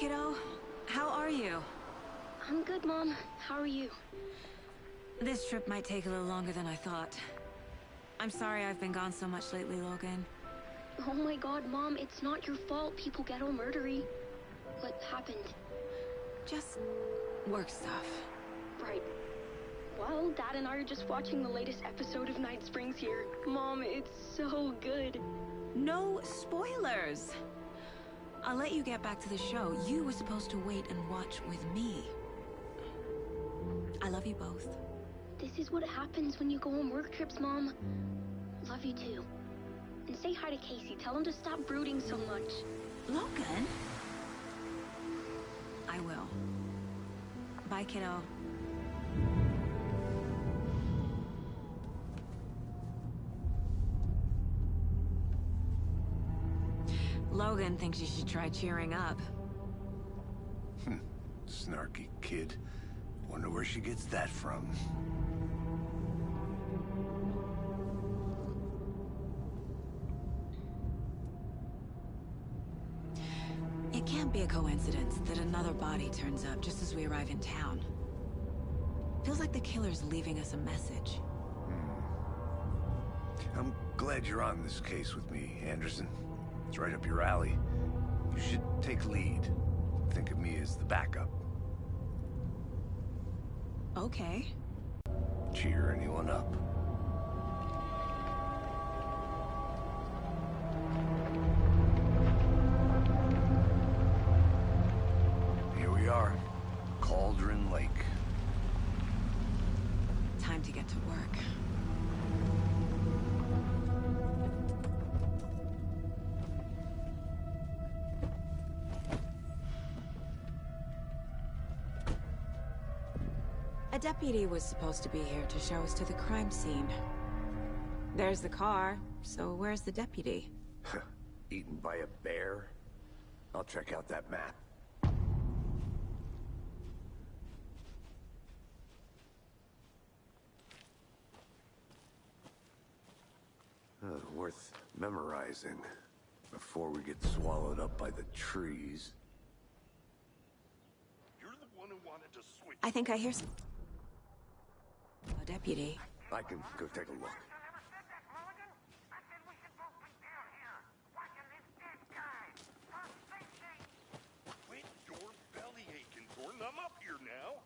kiddo. How are you? I'm good, Mom. How are you? This trip might take a little longer than I thought. I'm sorry I've been gone so much lately, Logan. Oh my god, Mom, it's not your fault people get all murdery. What happened? Just work stuff. Right. Well, Dad and I are just watching the latest episode of Night Springs here. Mom, it's so good. No spoilers! I'll let you get back to the show. You were supposed to wait and watch with me. I love you both. This is what happens when you go on work trips, Mom. Love you too. And say hi to Casey. Tell him to stop brooding so much. Logan? I will. Bye, kiddo. Logan thinks you should try cheering up. Snarky kid. Wonder where she gets that from. It can't be a coincidence that another body turns up just as we arrive in town. Feels like the killer's leaving us a message. I'm glad you're on this case with me, Anderson. It's right up your alley. You should take lead. Think of me as the backup. Okay. Cheer anyone up. Here we are. Cauldron Lake. Time to get to work. A deputy was supposed to be here to show us to the crime scene. There's the car, so where's the deputy? Eaten by a bear? I'll check out that map. Worth memorizing before we get swallowed up by the trees. You're the one who wanted to switch. I think I hear some... Oh, deputy. I can go take a look. Quit your belly aching, Gordon. I'm up here now.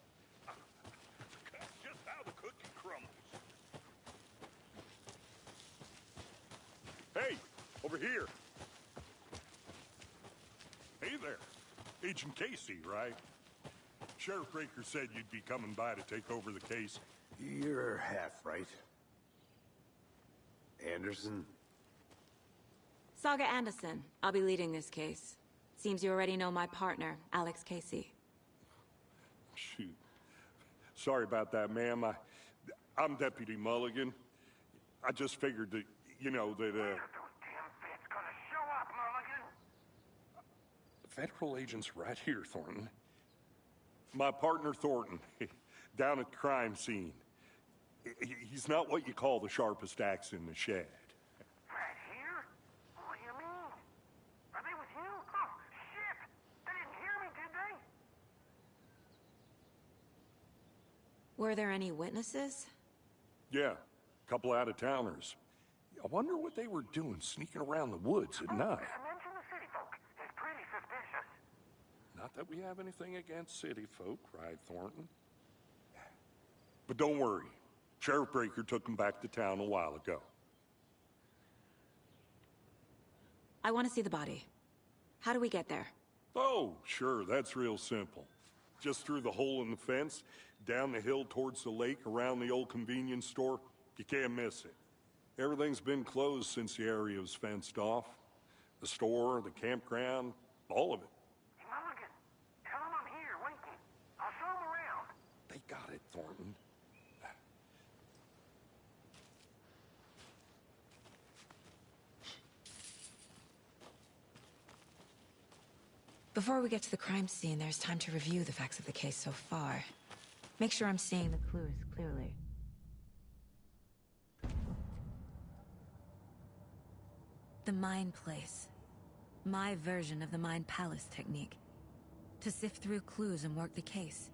That's just how the cookie crumbles. Hey, over here. Hey there. Agent Casey, right? Sheriff Breaker said you'd be coming by to take over the case. You're half right. Anderson? Saga Anderson. I'll be leading this case. Seems you already know my partner, Alex Casey. Shoot. Sorry about that, ma'am. I'm Deputy Mulligan. I just figured that, you know, that, Federal agent's right here, Thornton. My partner, Thornton, down at the crime scene. He's not what you call the sharpest axe in the shed. Right here? What do you mean? Are they with you? Oh, shit! They didn't hear me, did they? Were there any witnesses? Yeah, a couple out-of-towners. I wonder what they were doing sneaking around the woods at night. Mention the city folk. It's pretty suspicious. Not that we have anything against city folk, right, Thornton? But don't worry. Sheriff Breaker took him back to town a while ago. I want to see the body. How do we get there? Oh, sure, that's real simple. Just through the hole in the fence, down the hill towards the lake, around the old convenience store. You can't miss it. Everything's been closed since the area was fenced off. The store, the campground, all of it. Hey, Mulligan, tell them I'm here, waiting. I'll show them around. They got it, Thornton. Before we get to the crime scene, there's time to review the facts of the case so far. Make sure I'm seeing the clues clearly. The Mind Place. My version of the Mind Palace technique. To sift through clues and work the case.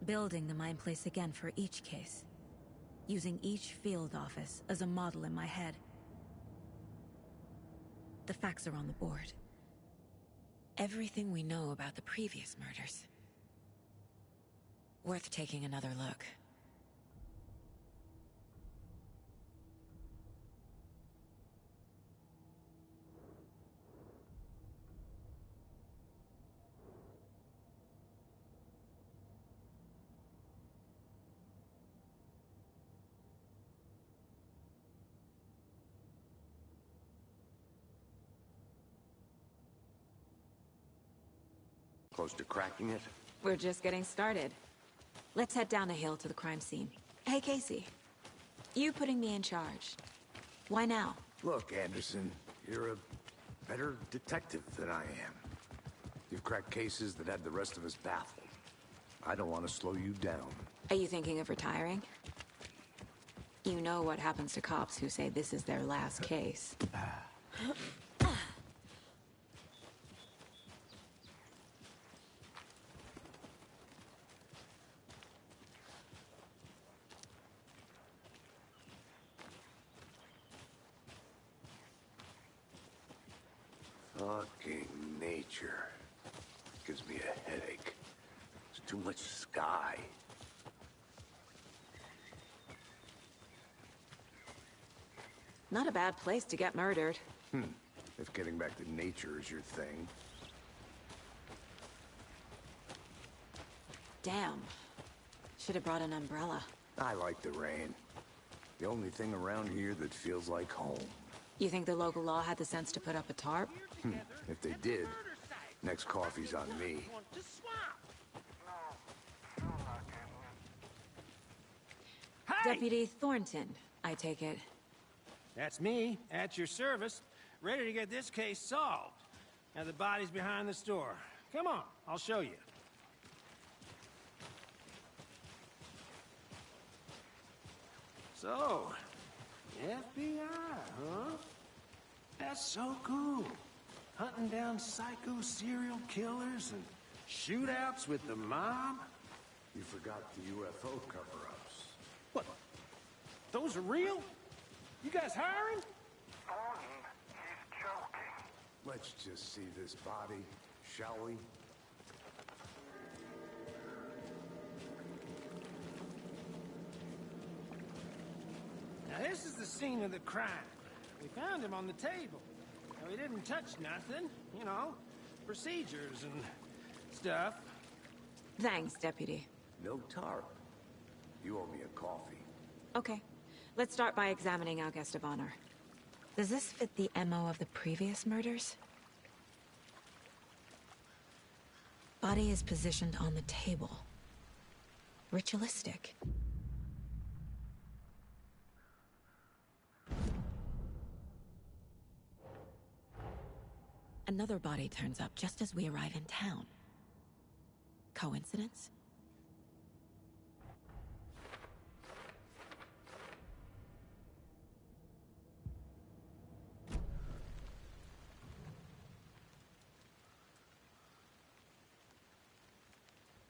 Building the mind place again for each case. Using each field office as a model in my head. The facts are on the board. Everything we know about the previous murders. Worth taking another look. Close to cracking it? We're just getting started. Let's head down a hill to the crime scene. Hey, Casey. You putting me in charge. Why now? Look, Anderson, you're a better detective than I am. You've cracked cases that had the rest of us baffled. I don't want to slow you down. Are you thinking of retiring? You know what happens to cops who say this is their last case. Fucking nature. Gives me a headache. There's too much sky. Not a bad place to get murdered. If getting back to nature is your thing. Damn. Should have brought an umbrella. I like the rain. The only thing around here that feels like home. You think the local law had the sense to put up a tarp? If they did, next coffee's on me. Deputy Thornton, I take it. That's me, at your service, ready to get this case solved. Now the body's behind the store. Come on, I'll show you. So, FBI, huh? That's so cool. Hunting down psycho serial killers and shootouts with the mob. You forgot the UFO cover-ups. What? Those are real? You guys hiring? Thornton, he's joking. Let's just see this body, shall we? Now this is the scene of the crime. We found him on the table. Now, we didn't touch nothing, you know, procedures and stuff. Thanks, Deputy. No tarp. You owe me a coffee. Okay. Let's start by examining our guest of honor. Does this fit the MO of the previous murders? Body is positioned on the table. Ritualistic. Another body turns up just as we arrive in town. Coincidence?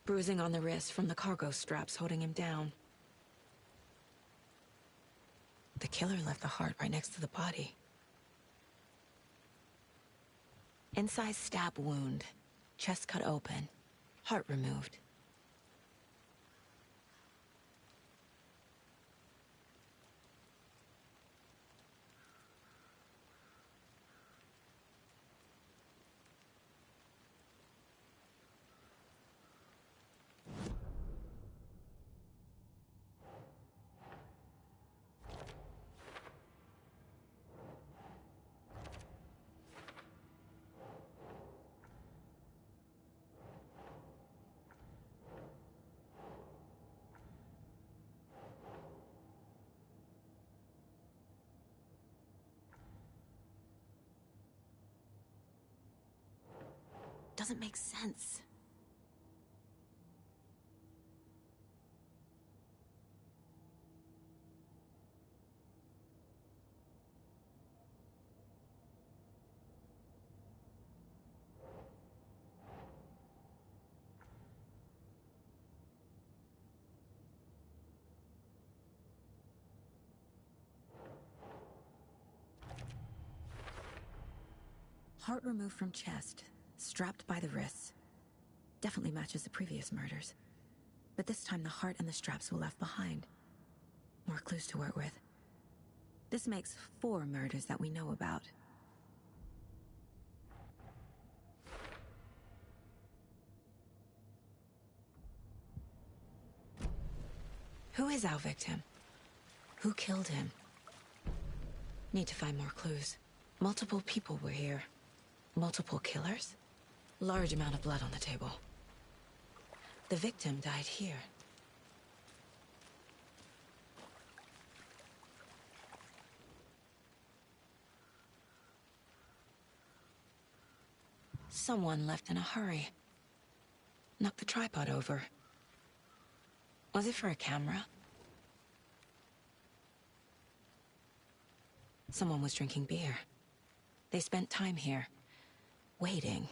Bruising on the wrist from the cargo straps holding him down. The killer left the heart right next to the body. Incised stab wound, chest cut open, heart removed. Doesn't make sense. Heart removed from chest, strapped by the wrists. Definitely matches the previous murders. But this time the heart and the straps were left behind. More clues to work with. This makes 4 murders that we know about. Who is our victim? Who killed him? Need to find more clues. Multiple people were here. Multiple killers? Large amount of blood on the table. The victim died here. Someone left in a hurry. Knocked the tripod over. Was it for a camera? Someone was drinking beer. They spent time here, waiting.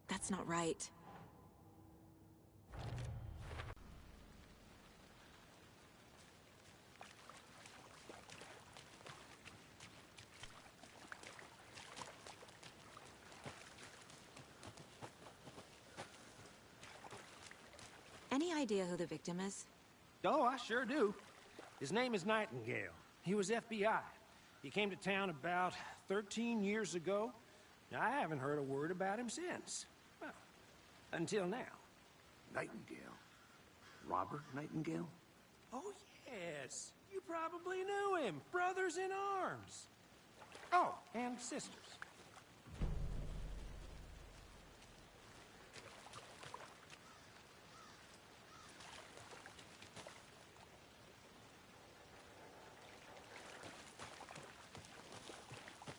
That's not right. Any idea who the victim is? Oh, I sure do. His name is Nightingale. He was FBI. He came to town about 13 years ago. I haven't heard a word about him since. Well, until now. Nightingale? Robert Nightingale? Oh, yes. You probably knew him. Brothers in arms. Oh, and sisters.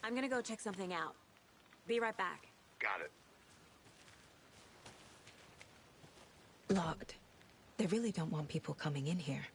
I'm gonna go check something out. Be right back. Got it. Locked. They really don't want people coming in here.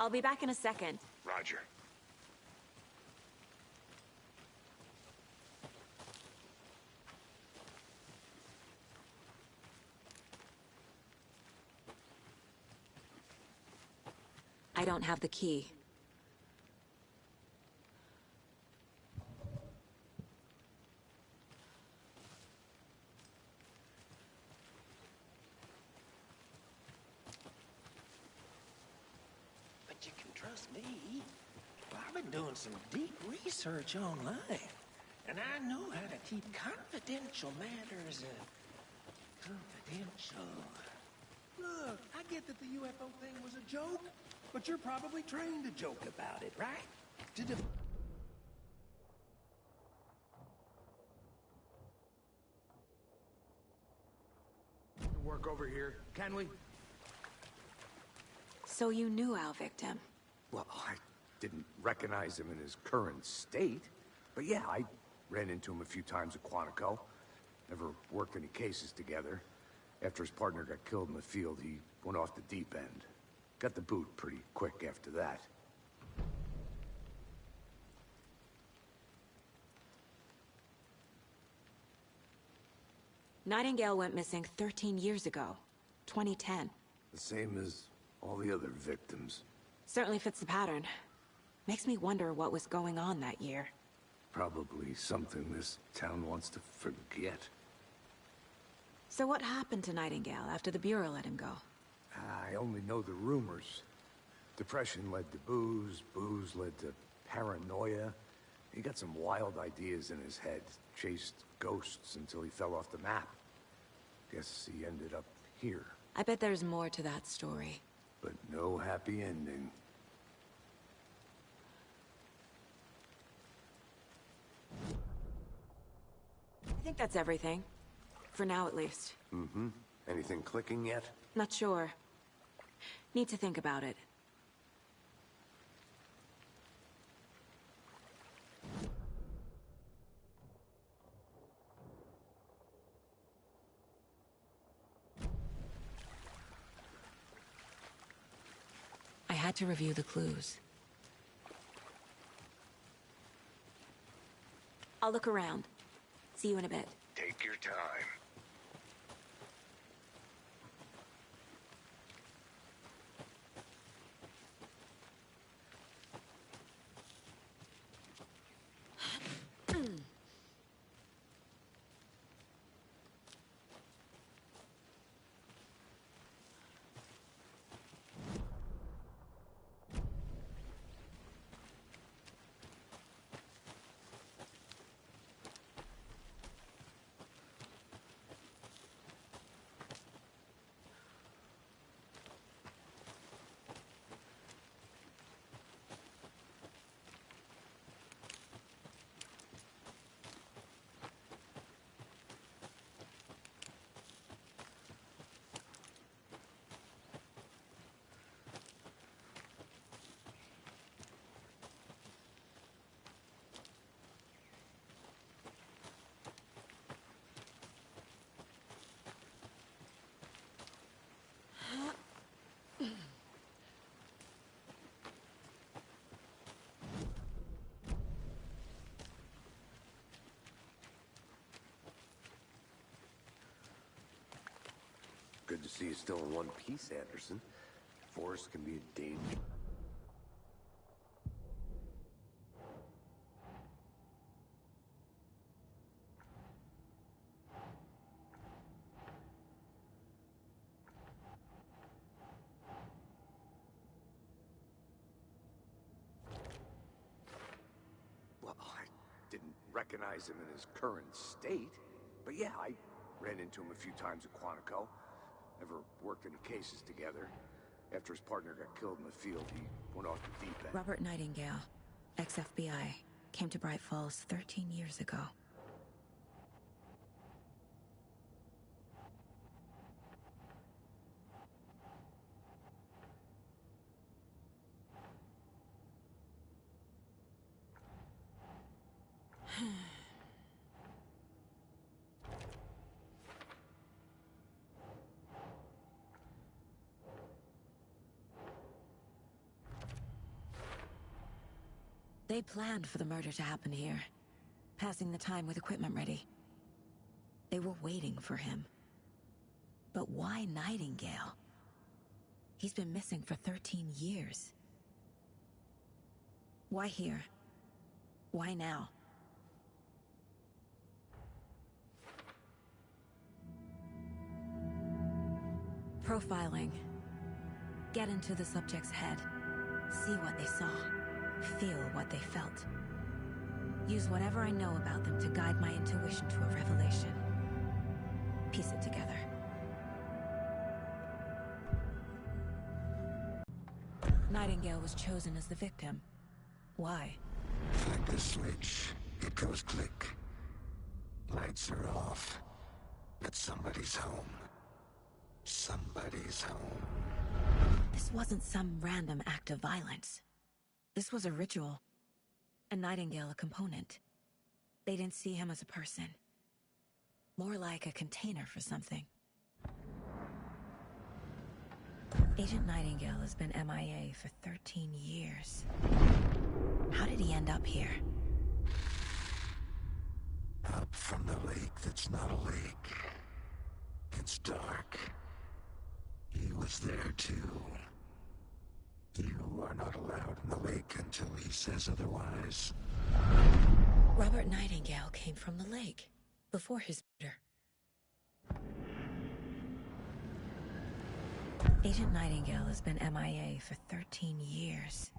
I'll be back in a second. Roger. I don't have the key. But you can trust me. I've been doing some deep research online. And I know how to keep confidential matters confidential. Look, I get that the UFO thing was a joke, but you're probably trained to joke about it, right? Work over here, can we? So you knew our victim? Well, I didn't recognize him in his current state. But yeah, I ran into him a few times at Quantico. Never worked any cases together. After his partner got killed in the field, he went off the deep end. Got the boot pretty quick after that. Nightingale went missing 13 years ago. 2010. The same as all the other victims. Certainly fits the pattern. Makes me wonder what was going on that year. Probably something this town wants to forget. So what happened to Nightingale after the Bureau let him go? I only know the rumors. Depression led to booze, booze led to paranoia. He got some wild ideas in his head, chased ghosts until he fell off the map. Guess he ended up here. I bet there's more to that story. But no happy ending. I think that's everything. For now, at least. Mm-hmm. Anything clicking yet? Not sure. Need to think about it. I had to review the clues. I'll look around. See you in a bit. Take your time. Good to see you still in one piece, Anderson. Forest can be a danger. Well, I didn't recognize him in his current state. But yeah, I ran into him a few times at Quantico. Never worked any cases together. After his partner got killed in the field, he went off the deep end. Robert Nightingale, ex-FBI, came to Bright Falls 13 years ago. They planned for the murder to happen here, passing the time with equipment ready. They were waiting for him. But why Nightingale? He's been missing for 13 years. Why here? Why now? Profiling. Get into the subject's head. See what they saw. Feel what they felt. Use whatever I know about them to guide my intuition to a revelation. Piece it together. Nightingale was chosen as the victim. Why? Like the switch, it goes click. Lights are off. But somebody's home. Somebody's home. This wasn't some random act of violence. This was a ritual. And Nightingale a component. They didn't see him as a person. More like a container for something. Agent Nightingale has been MIA for 13 years. How did he end up here? Up from the lake that's not a lake. It's dark. He was there too. You are not allowed in the lake until he says otherwise. Robert Nightingale came from the lake, before his murder. Agent Nightingale has been MIA for 13 years.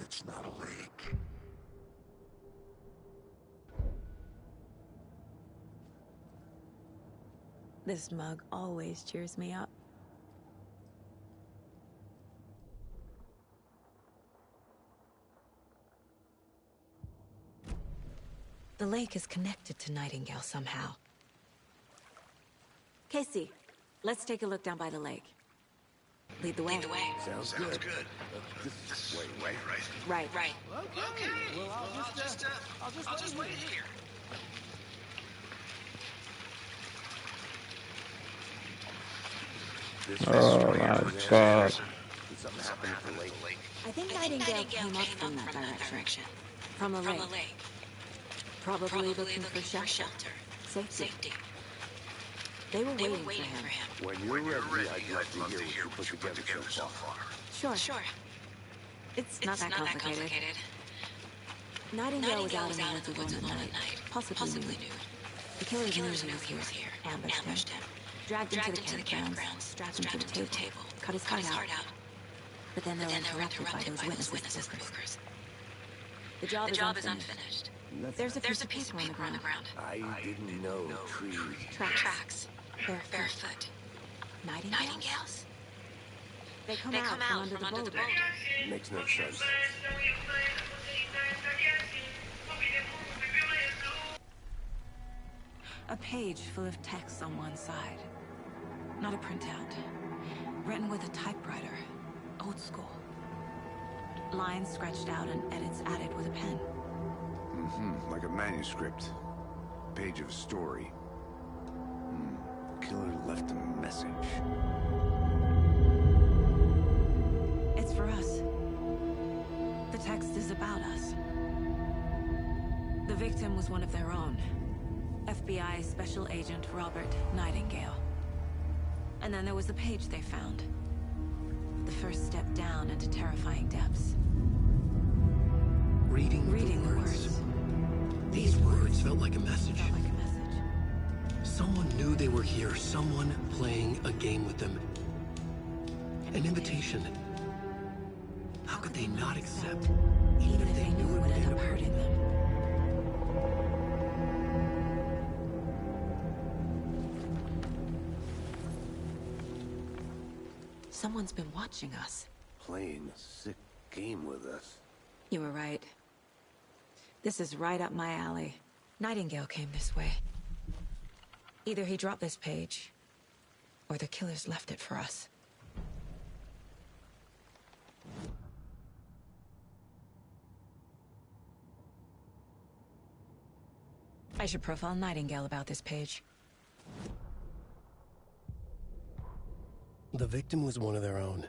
that's not a lake. This mug always cheers me up. The lake is connected to Nightingale somehow. Casey, let's take a look down by the lake. Lead the way. Sounds good. This way, right? Right. Okay. Well, I'll just wait here. Oh my god. Did something happen at the lake? I think Nightingale came up from that direction. From the lake. Probably looking for shelter. Safety. They were waiting for him. When you're ready, I'd love to hear what you put together so far. Sure. It's not that complicated. Nightingale was out in the woods alone at night, possibly nude. The killers knew he was here, ambushed him, dragged him to the campgrounds, strapped him to the table, cut his heart out. But then they were interrupted by those witness bookers. The job is unfinished. There's a piece of paper on the ground. I didn't know trees. Tracks. Barefoot. Nightingales? They come out from under the boulder. Makes no sense. A page full of text on one side. Not a printout. Written with a typewriter. Old school. Lines scratched out and edits added with a pen. Like a manuscript. Page of a story. Killer left a message. It's for us. The text is about us. The victim was one of their own. FBI Special Agent Robert Nightingale. And then there was the page they found. The first step down into terrifying depths. Reading the words. These words felt like a message. Someone knew they were here, someone playing a game with them. An invitation. How could they not accept, even if they knew it would end up hurting them? Someone's been watching us. Playing a sick game with us. You were right. This is right up my alley. Nightingale came this way. Either he dropped this page, or the killers left it for us. I should profile Nightingale about this page. The victim was one of their own.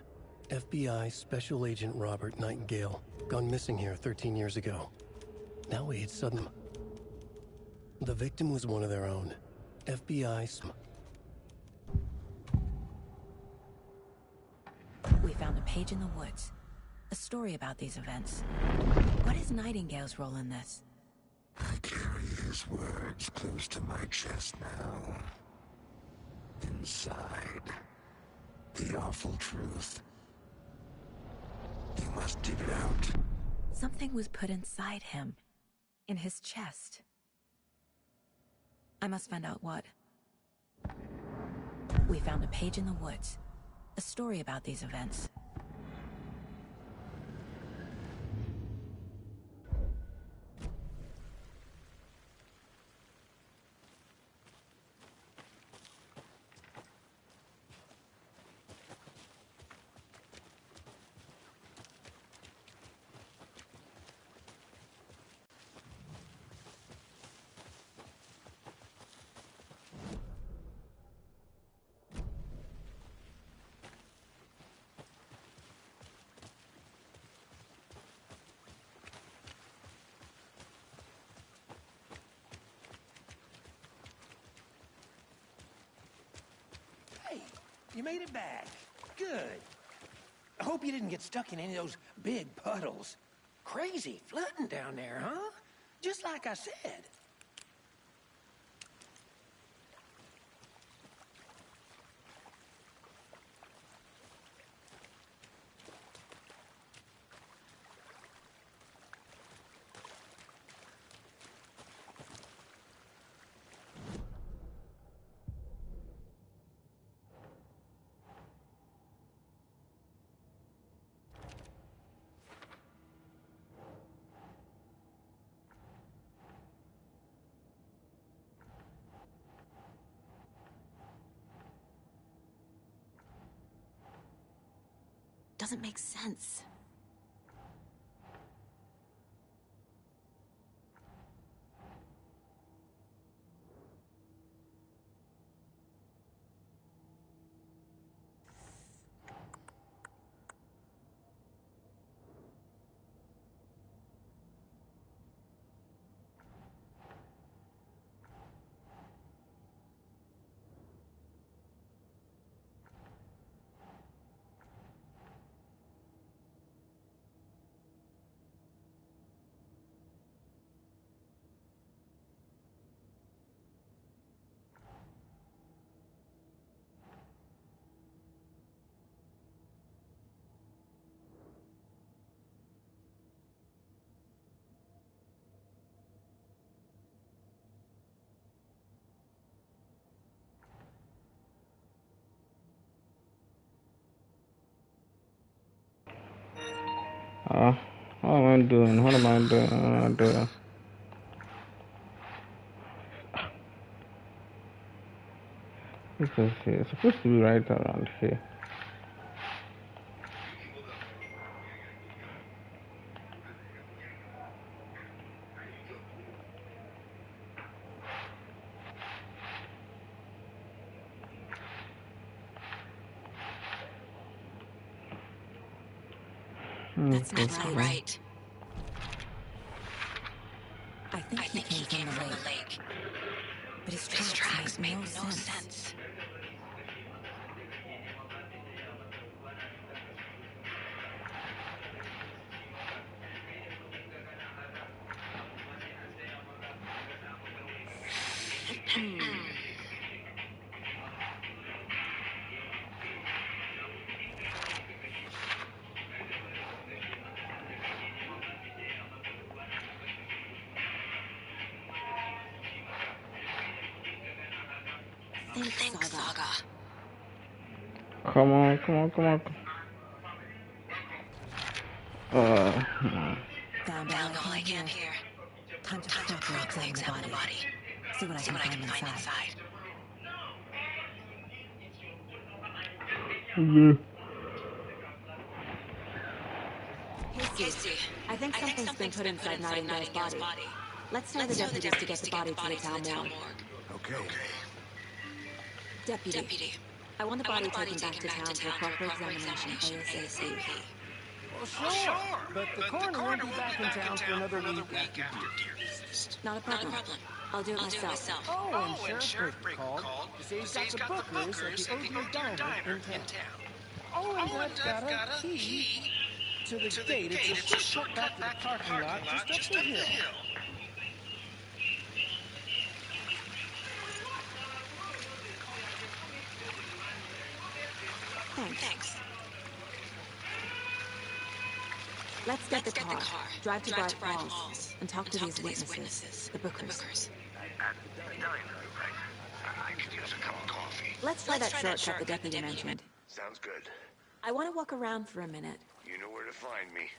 FBI Special Agent Robert Nightingale, gone missing here 13 years ago. Now we had sudden... The victim was one of their own. We found a page in the woods. A story about these events. What is Nightingale's role in this? I carry his words close to my chest now. Inside, the awful truth. You must dig it out. Something was put inside him. In his chest. I must find out what. We found a page in the woods. A story about these events. Hey, you made it back. Good. I hope you didn't get stuck in any of those big puddles. Crazy flooding down there, huh? Just like I said. doesn't make sense. What am I doing? What am I doing? What am I doing? This is here. It's supposed to be right around here. That's not right. I think he came from the lake. But his tracks make no sense. Think Saga. Come on. Found all I can here. Time to properly examine the body. See what I can find inside. Casey, I think something's been put inside Nightingale's body. Let's tell the deputies to get the body to the town morgue. Okay. Deputy, I want the body taken back to town for proper examination ASAP. Well, sure. But the coroner won't be back in town for another week after Deer Feast. Not a problem. I'll do it myself. Oh, and Sheriff Brake called to say he's got the bookers at the Odier Diner in town. Oh, and I've got a key to the gate. It's a short back to the parking lot just up the hill. Thanks. Let's get the car, drive to Bright Falls, and talk to these witnesses, the bookers. I could use a cup of coffee. Let's try that shortcut the deputy mentioned. Sounds good. I want to walk around for a minute. You know where to find me.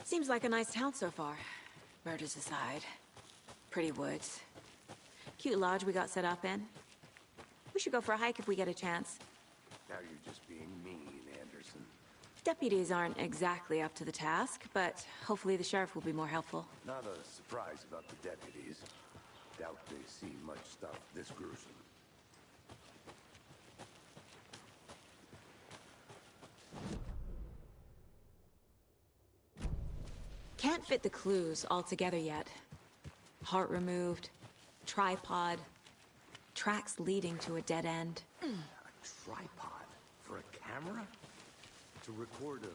Seems like a nice town so far. Murders aside. Pretty woods. Cute lodge we got set up in. We should go for a hike if we get a chance. Now you're just being mean, Anderson. Deputies aren't exactly up to the task, but hopefully the sheriff will be more helpful. Not a surprise about the deputies. Doubt they've seen much stuff this gruesome. Can't fit the clues all together yet. Heart removed, tripod, tracks leading to a dead end. A tripod? For a camera? To record a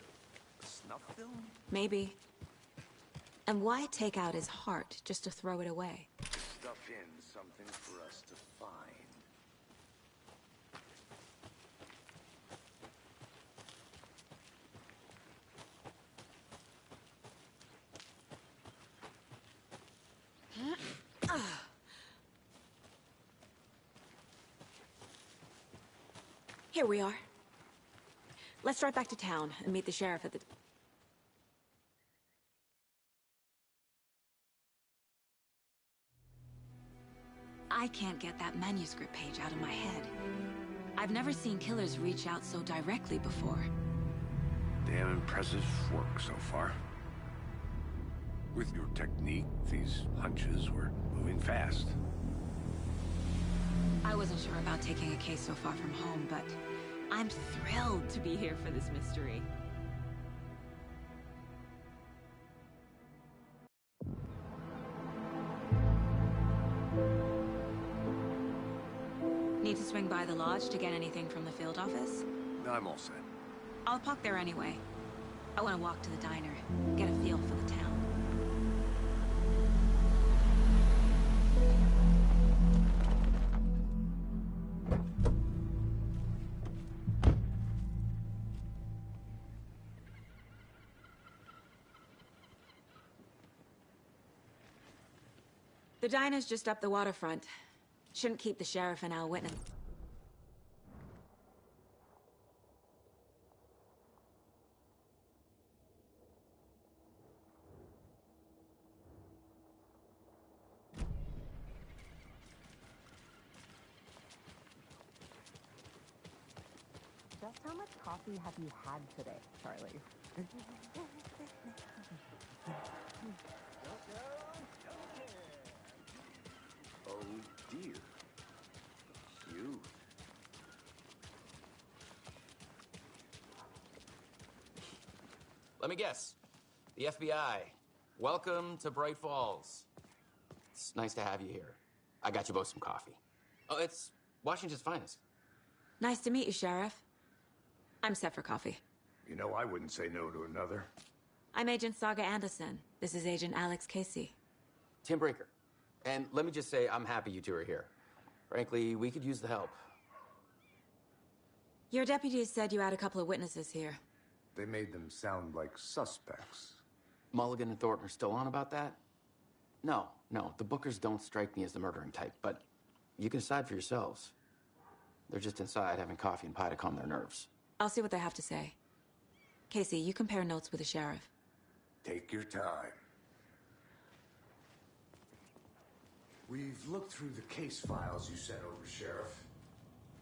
snuff film? Maybe. And why take out his heart just to throw it away? Stuff in something for us to find. Here we are. Let's drive back to town and meet the sheriff at the... I can't get that manuscript page out of my head. I've never seen killers reach out so directly before. Damn impressive work so far. With your technique, these hunches were moving fast. I wasn't sure about taking a case so far from home, but I'm thrilled to be here for this mystery. Need to swing by the lodge to get anything from the field office? No, I'm all set. I'll park there anyway. I want to walk to the diner, get a feel for the town. The diner's just up the waterfront. Shouldn't keep the sheriff and our witness. Just how much coffee have you had today, Charlie? Oh dear. Cute. Let me guess. The FBI. Welcome to Bright Falls. It's nice to have you here. I got you both some coffee. Oh, it's Washington's finest. Nice to meet you, Sheriff. I'm set for coffee. You know, I wouldn't say no to another. I'm Agent Saga Anderson. This is Agent Alex Casey. Tim Breaker. And let me just say, I'm happy you two are here. Frankly, we could use the help. Your deputies said you had a couple of witnesses here. They made them sound like suspects. Mulligan and Thornton are still on about that? No, the Bookers don't strike me as the murdering type, but you can decide for yourselves. They're just inside having coffee and pie to calm their nerves. I'll see what they have to say. Casey, you compare notes with the sheriff. Take your time. We've looked through the case files you sent over, Sheriff.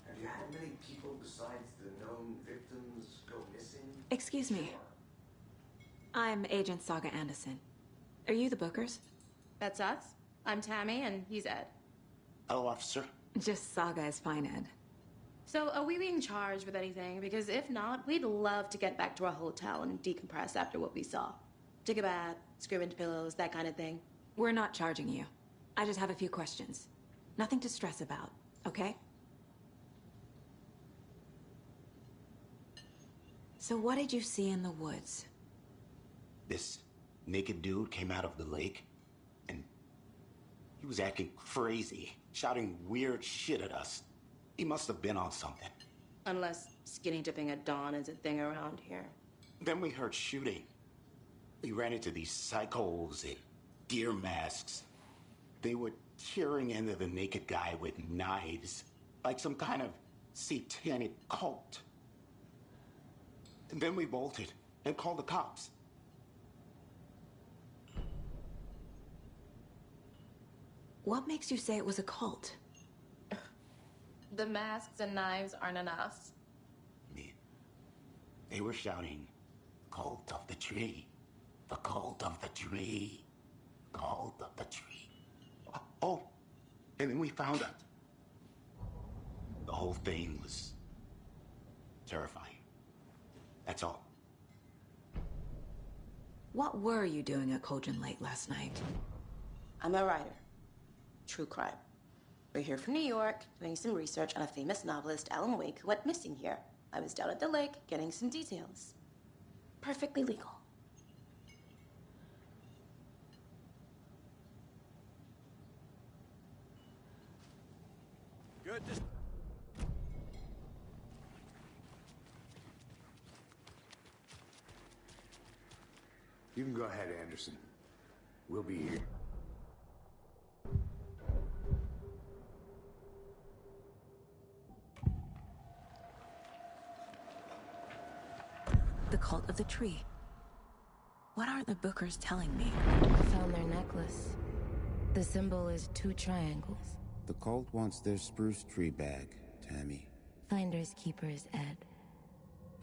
Have you had many people besides the known victims go missing? Excuse me. I'm Agent Saga Anderson. Are you the Bookers? That's us. I'm Tammy, and he's Ed. Hello, officer. Just Saga is fine, Ed. So, are we being charged with anything? Because if not, we'd love to get back to our hotel and decompress after what we saw. Take a bath, scream into pillows, that kind of thing. We're not charging you. I just have a few questions. Nothing to stress about, okay? So what did you see in the woods? This naked dude came out of the lake, and he was acting crazy, shouting weird shit at us. He must have been on something. Unless skinny dipping at dawn is a thing around here. Then we heard shooting. We ran into these psychos in deer masks. They were tearing into the naked guy with knives, like some kind of satanic cult. And then we bolted and called the cops. What makes you say it was a cult? The masks and knives aren't enough. They were shouting, "Cult of the tree, the cult of the tree, cult of the tree." Oh, and then we found out. The whole thing was terrifying. That's all. What were you doing at Cauldron Lake last night? I'm a writer. True crime. We're here from New York, doing some research on a famous novelist, Alan Wake, who went missing here. I was down at the lake, getting some details. Perfectly legal. Good to... You can go ahead, Anderson. We'll be here. The cult of the tree. What aren't the Bookers telling me? I found their necklace. The symbol is 2 triangles. The cult wants their spruce tree bag, Tammy. Finders keepers, Ed.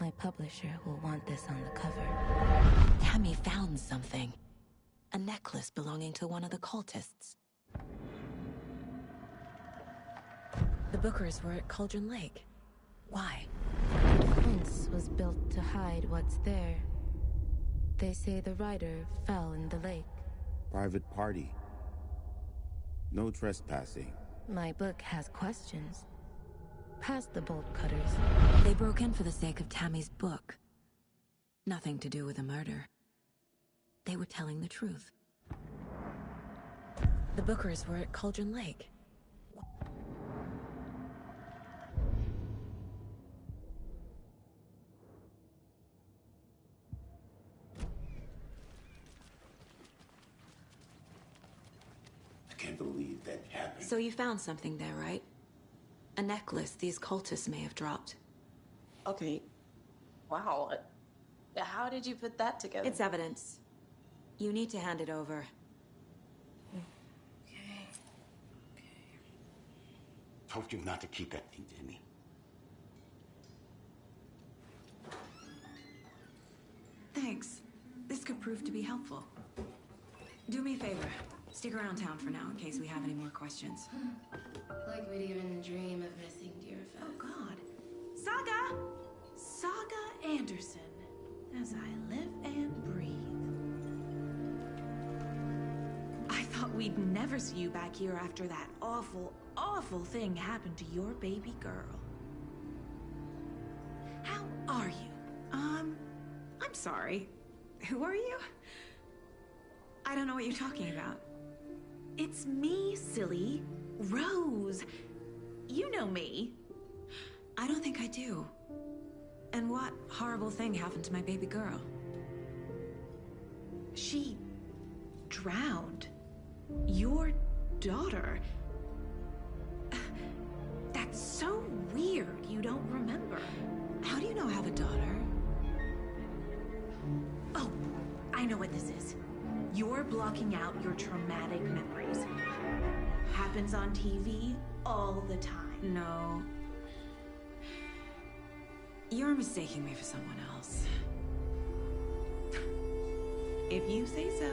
My publisher will want this on the cover. Tammy found something. A necklace belonging to one of the cultists. The Bookers were at Cauldron Lake. Why? The fence was built to hide what's there. They say the rider fell in the lake. Private party. No trespassing. My book has questions. Past the bolt cutters. They broke in for the sake of Tammy's book. Nothing to do with the murder. They were telling the truth. The Bookers were at Cauldron Lake. I can't believe that happened. So you found something there, right? A necklace these cultists may have dropped. Okay. Wow. How did you put that together? It's evidence. You need to hand it over. Okay. Told you not to keep that thing, Tammy. Thanks. This could prove to be helpful. Do me a favor. Stick around town for now in case we have any more questions. Like we'd even dream of missing Deerfest. Oh, God. Saga Anderson. As I live and breathe. I thought we'd never see you back here after that awful, awful thing happened to your baby girl. How are you? I'm sorry. Who are you? I don't know what you're talking about. It's me, silly. Rose. You know me. I don't think I do. And what horrible thing happened to my baby girl? She drowned. Your daughter. That's so weird you don't remember. How do you know I have a daughter? Oh, I know what this is. You're blocking out your traumatic memories. Happens on TV all the time. No. You're mistaking me for someone else. If you say so.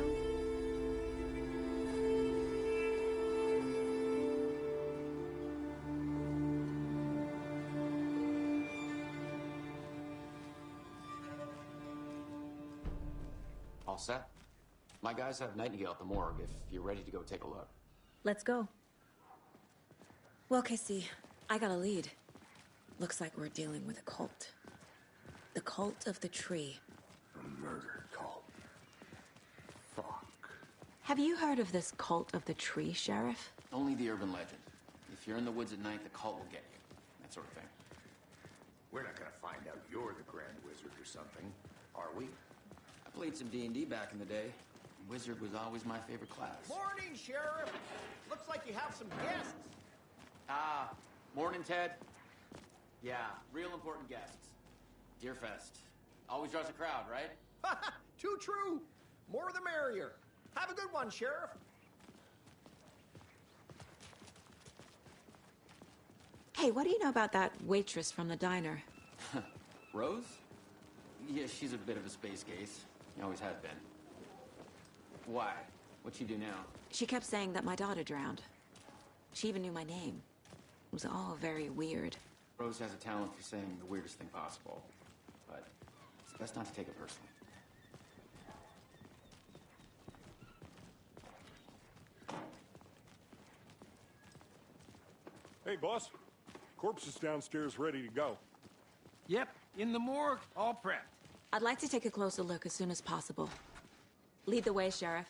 All set? My guys have Nightingale at the morgue if you're ready to go take a look. Let's go. Well, Casey, I got a lead. Looks like we're dealing with a cult. The cult of the tree. A murder cult. Fuck. Have you heard of this cult of the tree, Sheriff? Only the urban legend. If you're in the woods at night, the cult will get you. That sort of thing. We're not gonna find out you're the Grand Wizard or something, are we? I played some D&D back in the day. Wizard was always my favorite class. Morning, Sheriff. Looks like you have some guests. Ah, morning, Ted. Yeah, real important guests. Deerfest. Always draws a crowd, right? Too true. More the merrier. Have a good one, Sheriff. Hey, what do you know about that waitress from the diner? Rose? Yeah, she's a bit of a space case. She always has been. Why? What'd she do now? She kept saying that my daughter drowned. She even knew my name. It was all very weird. Rose has a talent for saying the weirdest thing possible. But it's best not to take it personally. Hey, boss. Corpse is downstairs ready to go. Yep, in the morgue, all prepped. I'd like to take a closer look as soon as possible. Lead the way, Sheriff.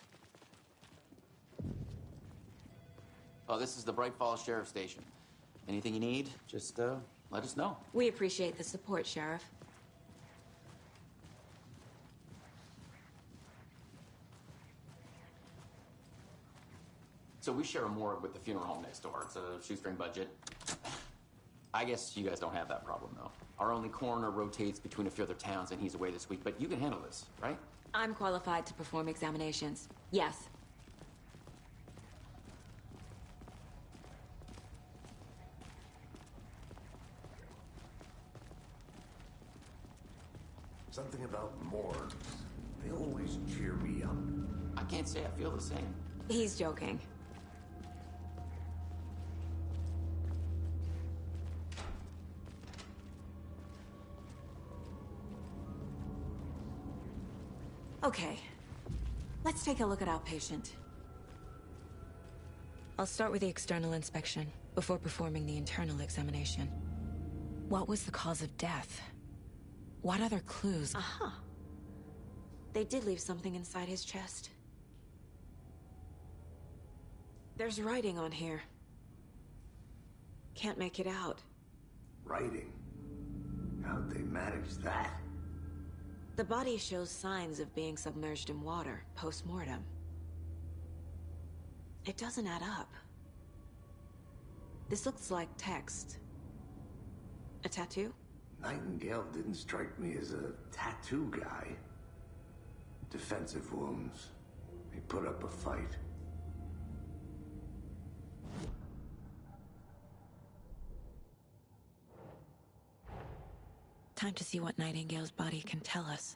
Oh, this is the Bright Falls Sheriff Station. Anything you need, just let us know. We appreciate the support, Sheriff. So we share a morgue with the funeral home next door. It's a shoestring budget. I guess you guys don't have that problem, though. Our only coroner rotates between a few other towns, and he's away this week, but you can handle this, right? I'm qualified to perform examinations. Yes. Something about morgues. They always cheer me up. I can't say I feel the same. He's joking. Okay. Let's take a look at our patient. I'll start with the external inspection before performing the internal examination. What was the cause of death? What other clues? Aha. They did leave something inside his chest. There's writing on here. Can't make it out. Writing? How'd they manage that? The body shows signs of being submerged in water post-mortem. It doesn't add up. This looks like text. A tattoo? Nightingale didn't strike me as a tattoo guy. Defensive wounds. He put up a fight. Time to see what Nightingale's body can tell us.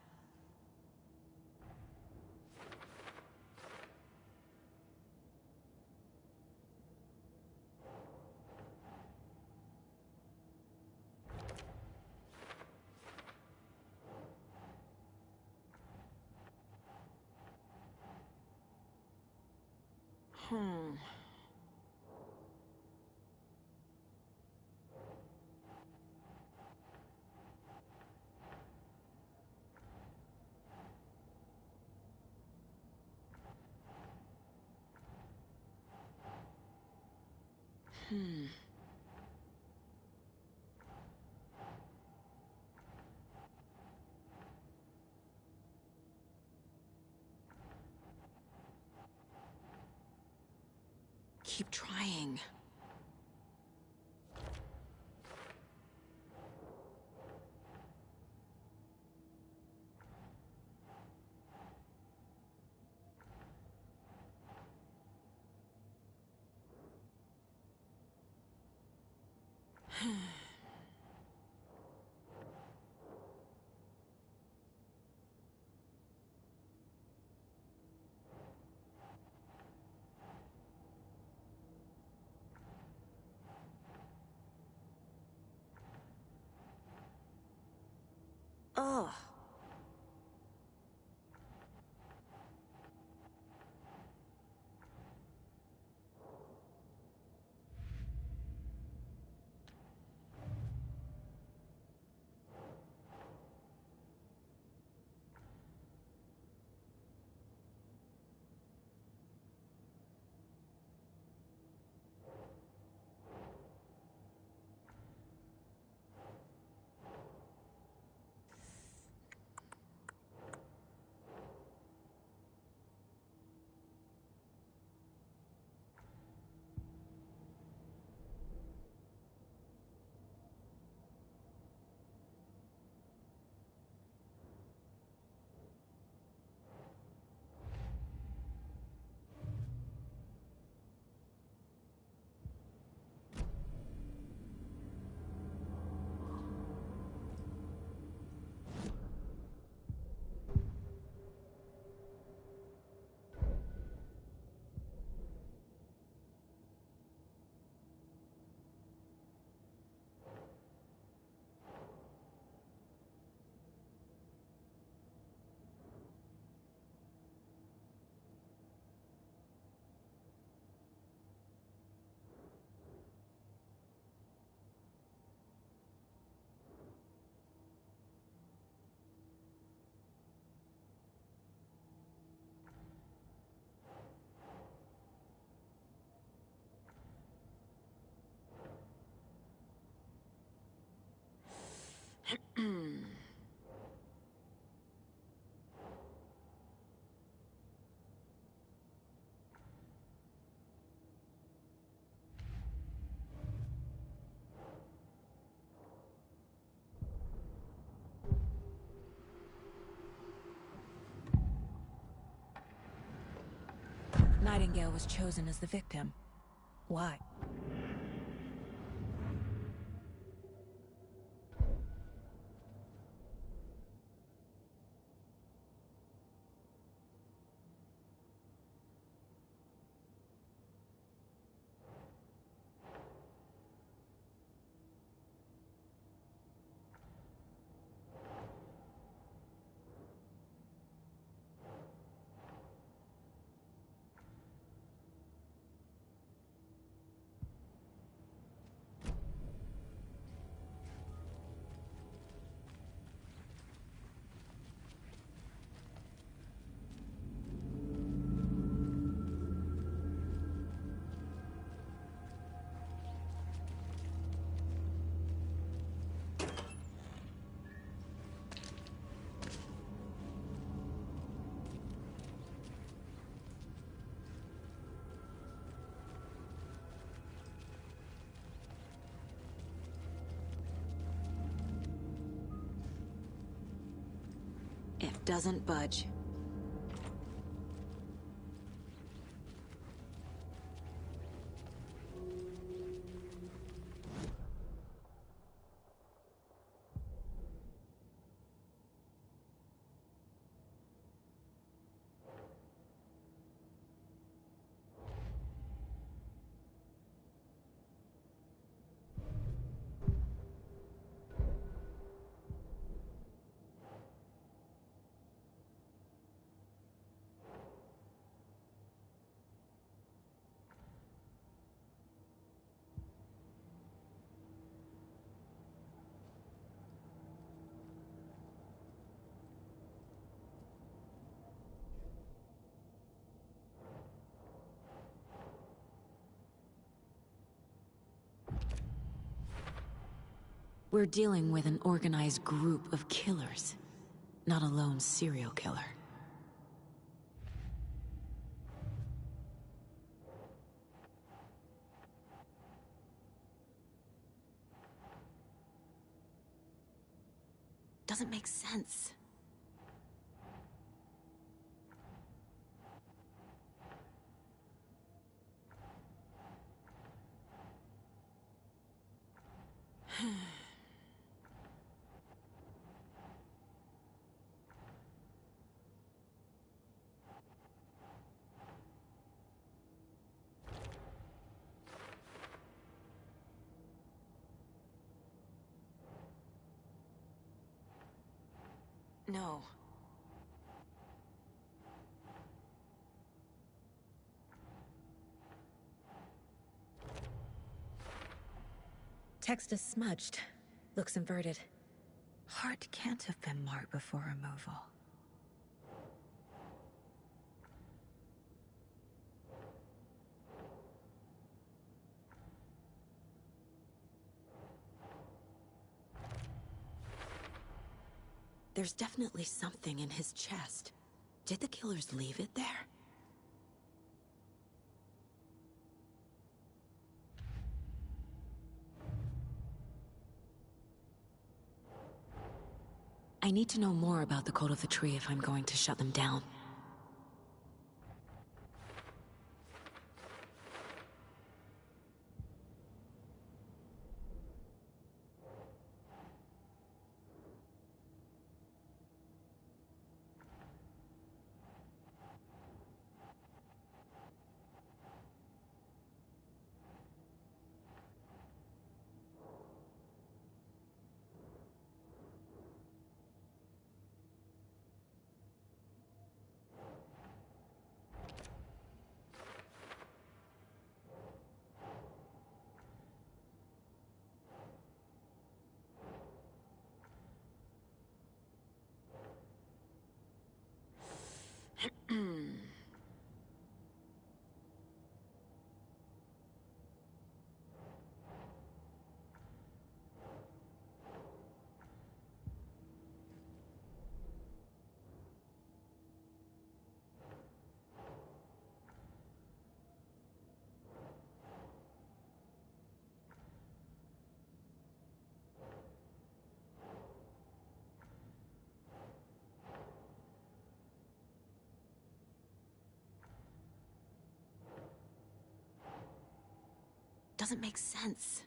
Hmm. Hmm. Keep trying. Ugh. Nightingale was chosen as the victim. Why? It doesn't budge. We're dealing with an organized group of killers, not a lone serial killer. Doesn't make sense. No. Text is smudged. Looks inverted. Heart can't have been marked before removal. There's definitely something in his chest. Did the killers leave it there? I need to know more about the Code of the Tree if I'm going to shut them down. doesn't make sense.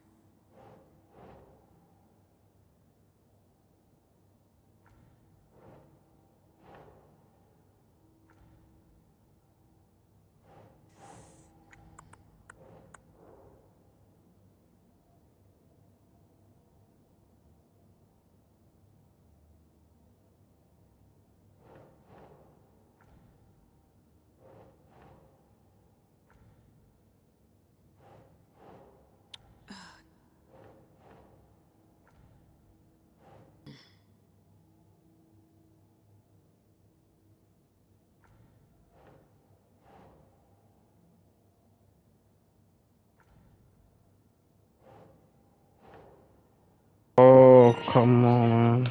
Oh, come on.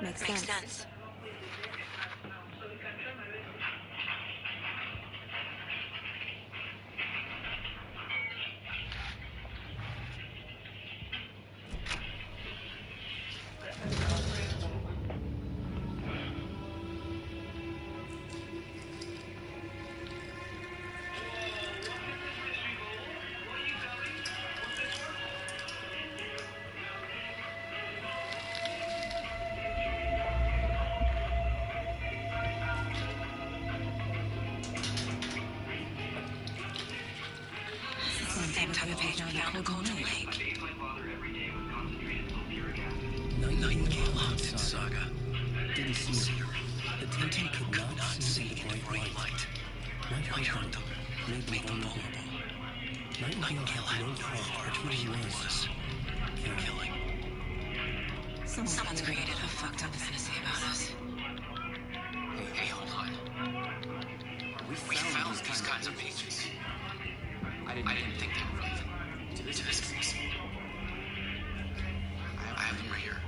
Makes sense. Same type of page we found on Colton Lake. Nightingale hunted Saga. Didn't see her. The tape could not see in the bright light. Night Hunter made them vulnerable. Nightingale had no clue where he was. Killing. Someone's created a fucked up fantasy about us. Hey, hold on. We found these kinds of pages. I didn't think they were related to this case. I have them right here.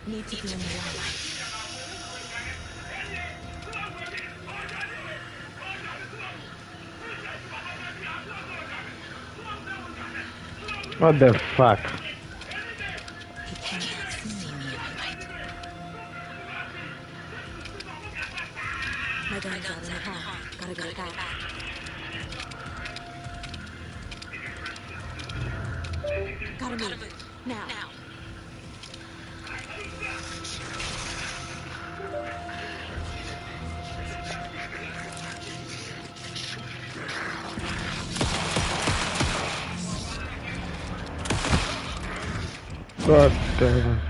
Need to be in the light. What the fuck? He can't see me in the light. My gun's out in the hall. Gotta get it back. Gotta move. Now. God damn.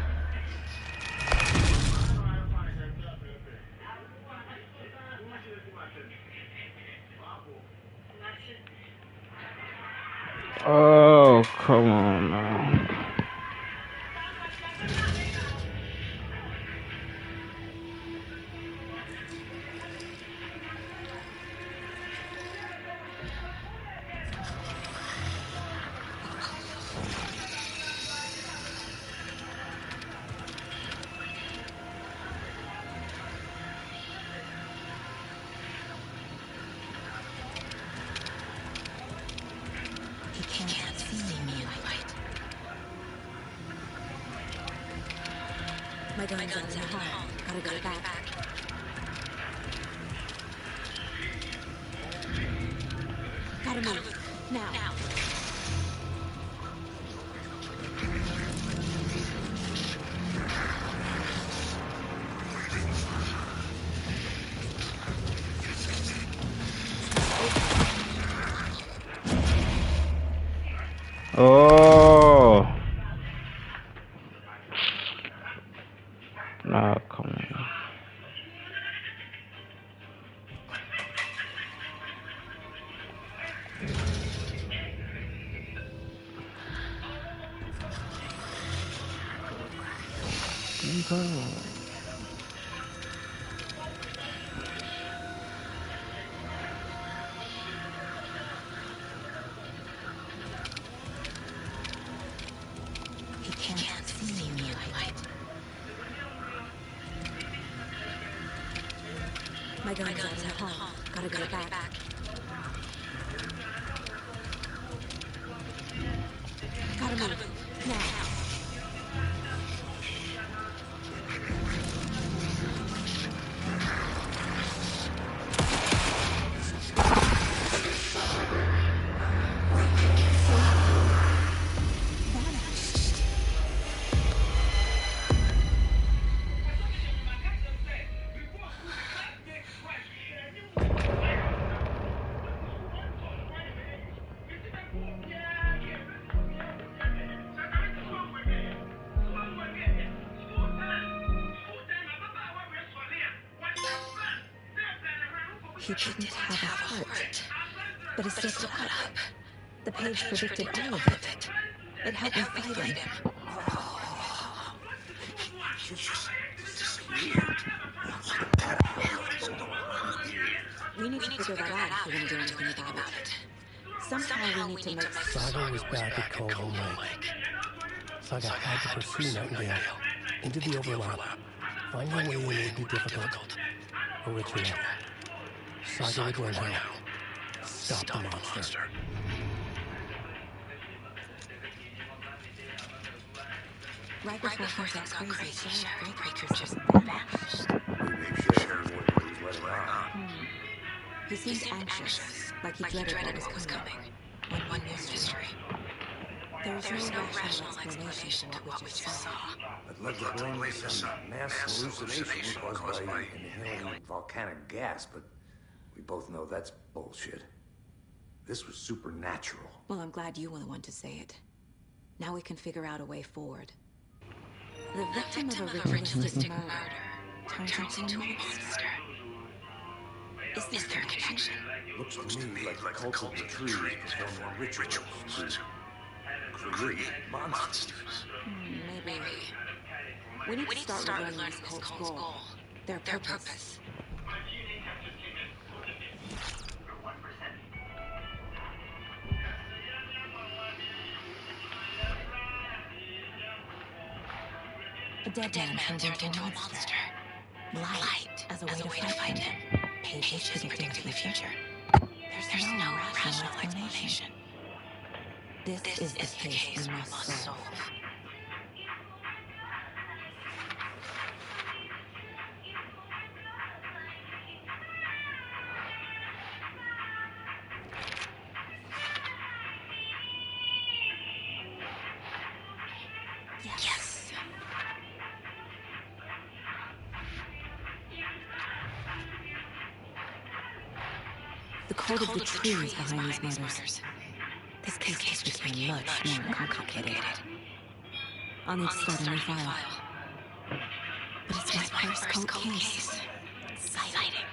Oh, My gun's out in the hall. Gotta get it back. Gotta move. Now. Oh. No, come on. He can't see me in light. My gun's out in the hall. Gotta get it back. Gotta move. Now. He didn't have a heart, but he still got up. The page predicted all of it. It helped me fight him. We need to figure that out if we're going to do anything about it. Somehow we need to make... Saga was back at Colvin Lake. Saga had to pursue Nightingale into the overlap. Finding a way in would be difficult. A ritual. Saga would learn how. Stop the monster. Right before things got crazy, Sheriff Breaker just vanished. He seemed anxious, like he dreaded what was coming. One mystery. There's no rational explanation to what we just saw. I'd love to blame this on some mass hallucination caused by inhaling volcanic gas, but we both know that's bullshit. This was supernatural. Well, I'm glad you were the one to say it. Now we can figure out a way forward. The victim of a ritualistic murder turns into a monster. Is there a connection? Looks to me like the cult of the trees performing rituals to create monsters. Maybe. We need to start learning this cult's goal. Their purpose. A dead man turned into a monster. Light as a way to fight him. Pages predicting the future. There's no rational explanation. This is the case we must solve. Yes. The code of the trees behind these murders. This case just became much more complicated. I'll need to start a new file. But it's my first cold case. Exciting.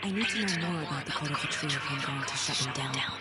I need to know more about the code of the tree if I'm going to shut them down.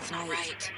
That's right.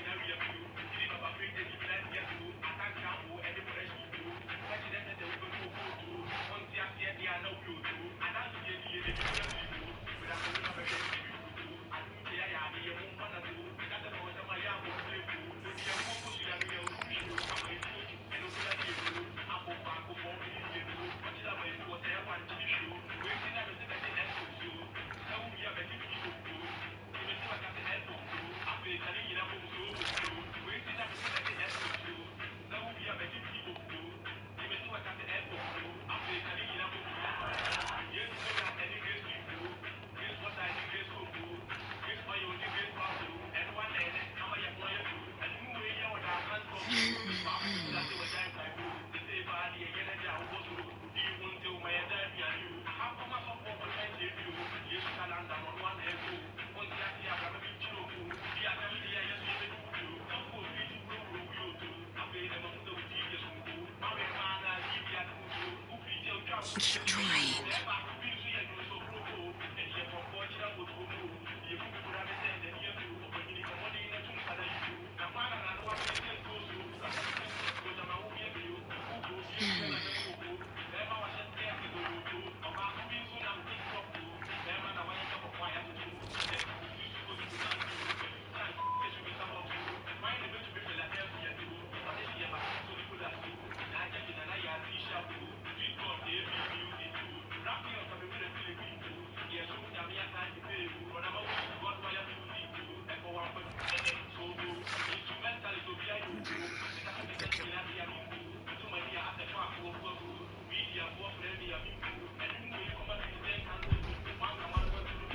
Keep trying.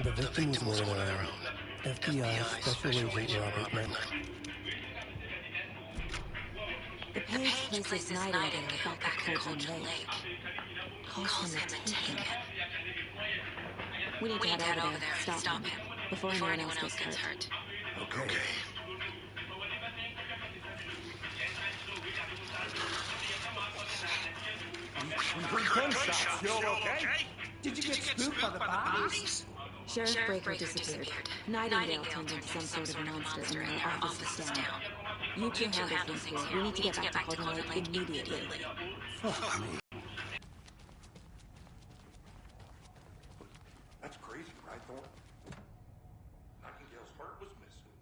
The victim was one of their own. FBI Special Agent Robert Knight. The page places Nightingale back at Coldren Lake. Calls him a taken. We need to head over there, stop him, before anyone else gets hurt. Okay. Gunshots. You all okay? Did you get spooked by the bodies? Sheriff Breaker disappeared. Nightingale turned into some sort of a monster, and our office is down. You two handle things here. We need to get back to Coldren Lake immediately. Fuck me. That's crazy, right, Thornton? Nightingale's heart was missing.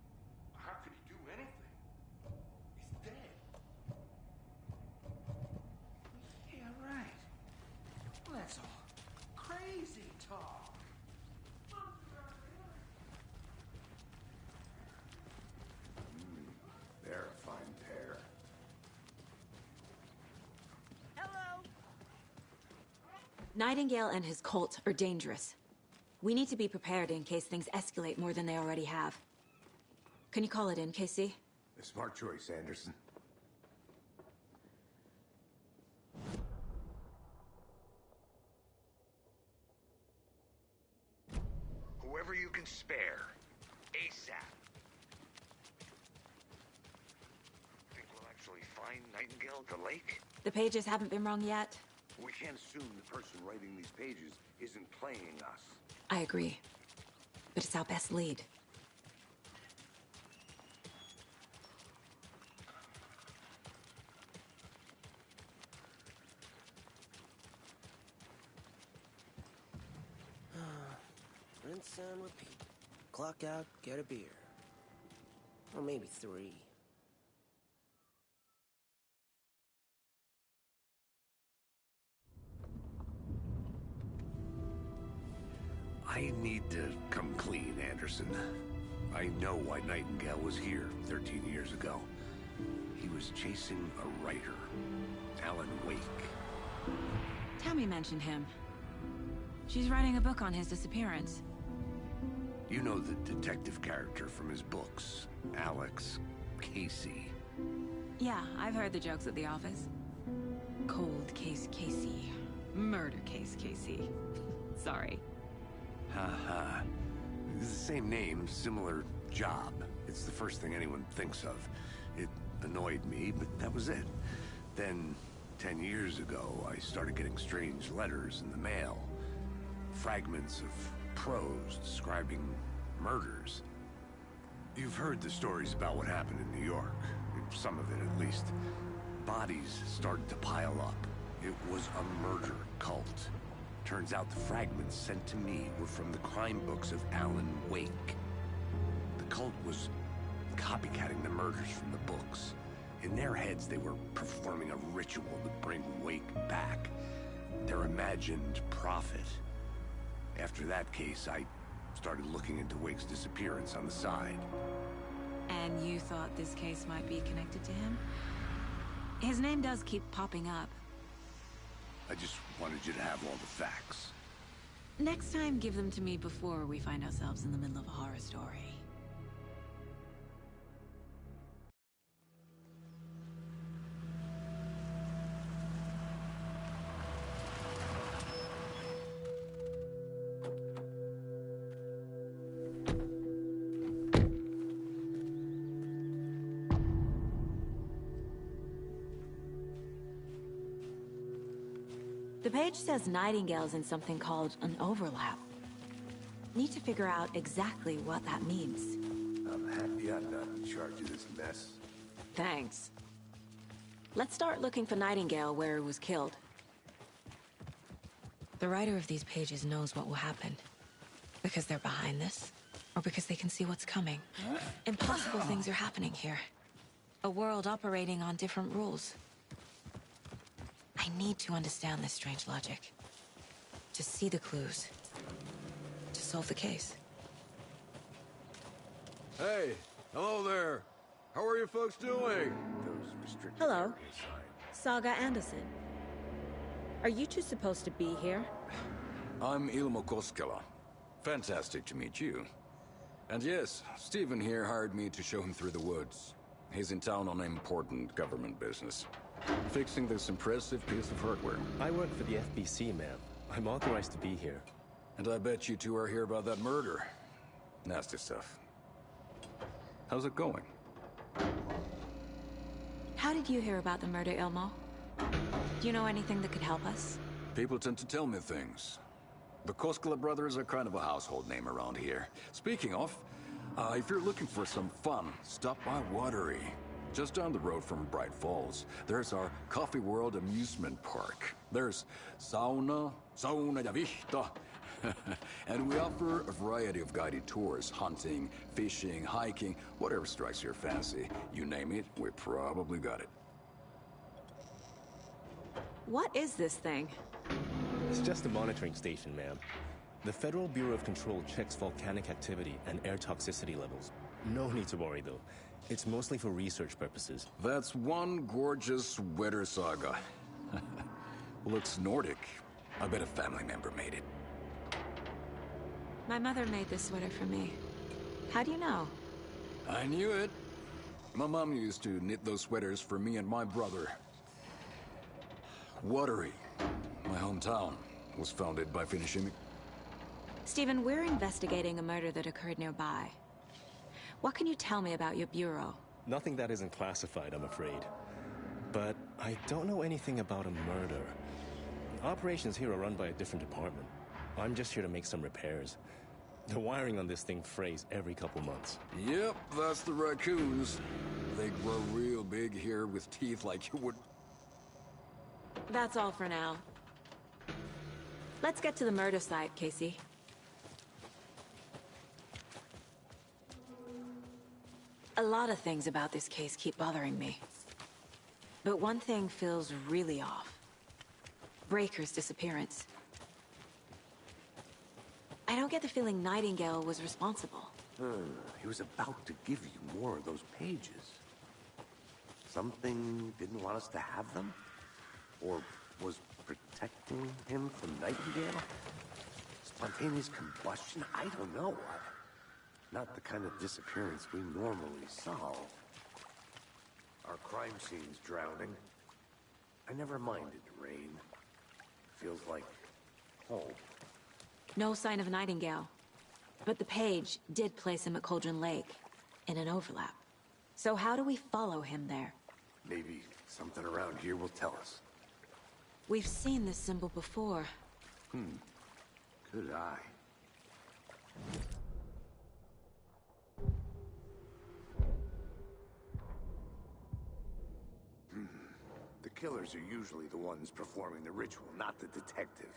How could he do anything? He's dead. Yeah, right. Well, that's all crazy talk. They're a fine pair. Hello. Nightingale and his cult are dangerous. We need to be prepared in case things escalate more than they already have. Can you call it in, Casey? A smart choice, Anderson. Whoever you can spare, ASAP. Think we'll actually find Nightingale at the lake? The pages haven't been rung yet. We can't assume the person writing these pages isn't playing us. I agree. But it's our best lead. Rinse and repeat. Clock out, get a beer. Or maybe 3. I need to come clean, Anderson. I know why Nightingale was here 13 years ago. He was chasing a writer, Alan Wake. Tammy mentioned him. She's writing a book on his disappearance. You know the detective character from his books, Alex Casey. Yeah, I've heard the jokes at the office. Cold case Casey. Murder case Casey. Sorry. Ha. It's the same name, similar job. It's the first thing anyone thinks of. It annoyed me, but that was it. Then, 10 years ago, I started getting strange letters in the mail. Fragments of prose describing murders. You've heard the stories about what happened in New York. Some of it, at least. Bodies started to pile up. It was a murder cult. Turns out the fragments sent to me were from the crime books of Alan Wake. The cult was copycatting the murders from the books. In their heads, they were performing a ritual to bring Wake back. Their imagined prophet. After that case, I started looking into Wake's disappearance on the side. And you thought this case might be connected to him? His name does keep popping up. I just wanted you to have all the facts. Next time, give them to me before we find ourselves in the middle of a horror story. The page says Nightingale's in something called an overlap. Need to figure out exactly what that means. I'm happy I'm not in charge of this mess. Thanks. Let's start looking for Nightingale where he was killed. The writer of these pages knows what will happen. Because they're behind this, or because they can see what's coming. Impossible things are happening here. A world operating on different rules. I need to understand this strange logic. To see the clues. To solve the case. Hey, hello there. How are you folks doing? Those restricted Hello. area signs. Saga Anderson. Are you two supposed to be here? I'm Ilmo Koskela. Fantastic to meet you. And yes, Stephen here hired me to show him through the woods. He's in town on important government business. Fixing this impressive piece of hardware. I work for the FBC, ma'am. I'm authorized to be here. And I bet you two are here about that murder. Nasty stuff. How's it going? How did you hear about the murder, Ilmo? Do you know anything that could help us? People tend to tell me things. The Koskela brothers are kind of a household name around here. Speaking of, if you're looking for some fun, stop by Watery. Just down the road from Bright Falls, there's our Coffee World amusement park. There's sauna ja vihta. And we offer a variety of guided tours, hunting, fishing, hiking, whatever strikes your fancy. You name it, we probably got it. What is this thing? It's just a monitoring station, ma'am. The Federal Bureau of Control checks volcanic activity and air toxicity levels. No need to worry, though. It's mostly for research purposes. That's one gorgeous sweater saga. Looks Nordic. I bet a family member made it. My mother made this sweater for me. How do you know? I knew it. My mom used to knit those sweaters for me and my brother. Watery, my hometown, was founded by finishing. Stephen, we're investigating a murder that occurred nearby. What can you tell me about your bureau? Nothing that isn't classified, I'm afraid. But I don't know anything about a murder. Operations here are run by a different department. I'm just here to make some repairs. The wiring on this thing frays every couple months. Yep, that's the raccoons. They grow real big here with teeth like you would... That's all for now. Let's get to the murder site, Casey. A lot of things about this case keep bothering me. But one thing feels really off. Breaker's disappearance. I don't get the feeling Nightingale was responsible. He was about to give you more of those pages. Something didn't want us to have them? Or was protecting him from Nightingale? Spontaneous combustion? I don't know. Not the kind of disappearance we normally solve. Our crime scene's drowning. I never minded rain. Feels like home. No sign of Nightingale. But the page did place him at Cauldron Lake, in an overlap. So how do we follow him there? Maybe something around here will tell us. We've seen this symbol before. Good eye. killers are usually the ones performing the ritual, not the detective.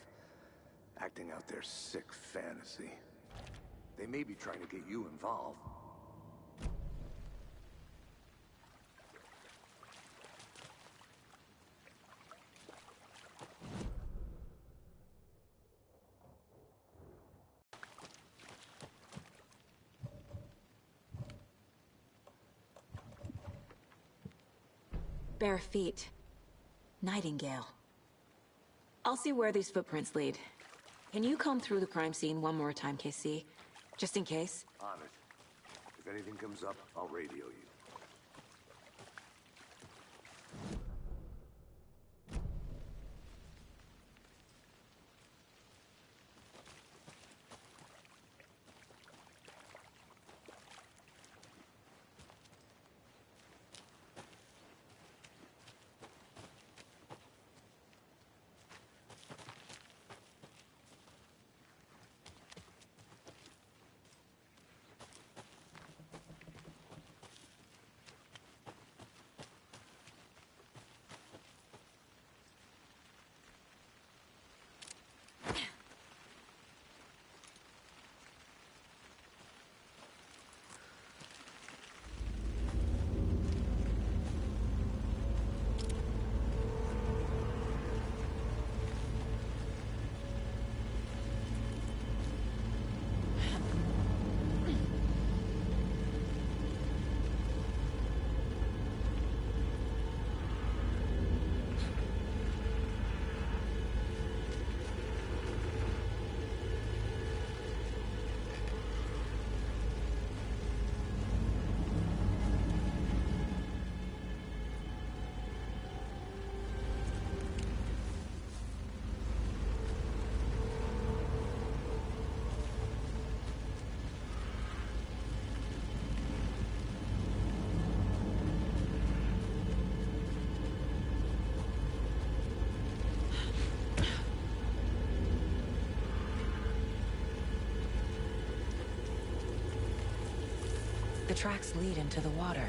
Acting out their sick fantasy. They may be trying to get you involved. Bare feet. Nightingale. I'll see where these footprints lead. Can you comb through the crime scene one more time, KC? Just in case? On it. If anything comes up, I'll radio you. The tracks lead into the water.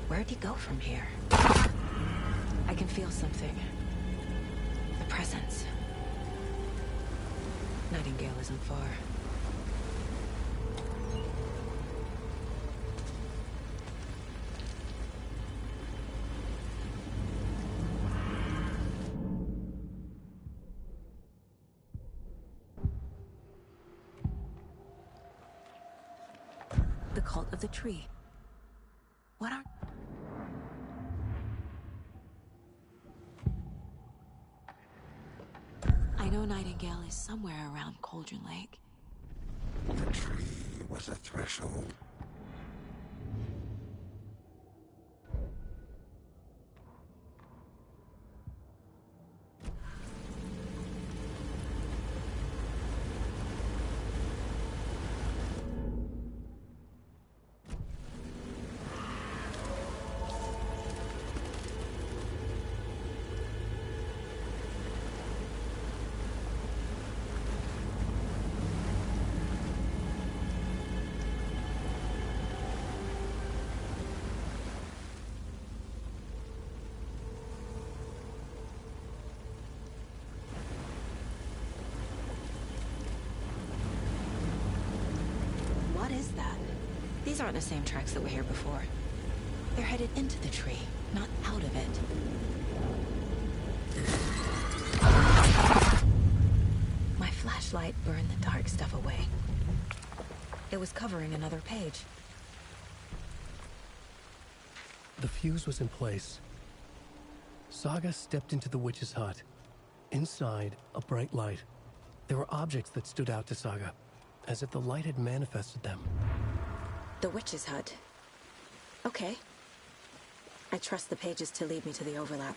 Where'd he go from here? I can feel something. The presence. Nightingale isn't far. The cult of the tree. What are... I know Nightingale is somewhere around Cauldron Lake. The tree was a threshold. What is that? These aren't the same tracks that were here before. They're headed into the tree, not out of it. My flashlight burned the dark stuff away. It was covering another page. The fuse was in place. Saga stepped into the witch's hut. Inside, a bright light. There were objects that stood out to Saga, as if the light had manifested them. The witch's hut. Okay. I trust the pages to lead me to the overlap.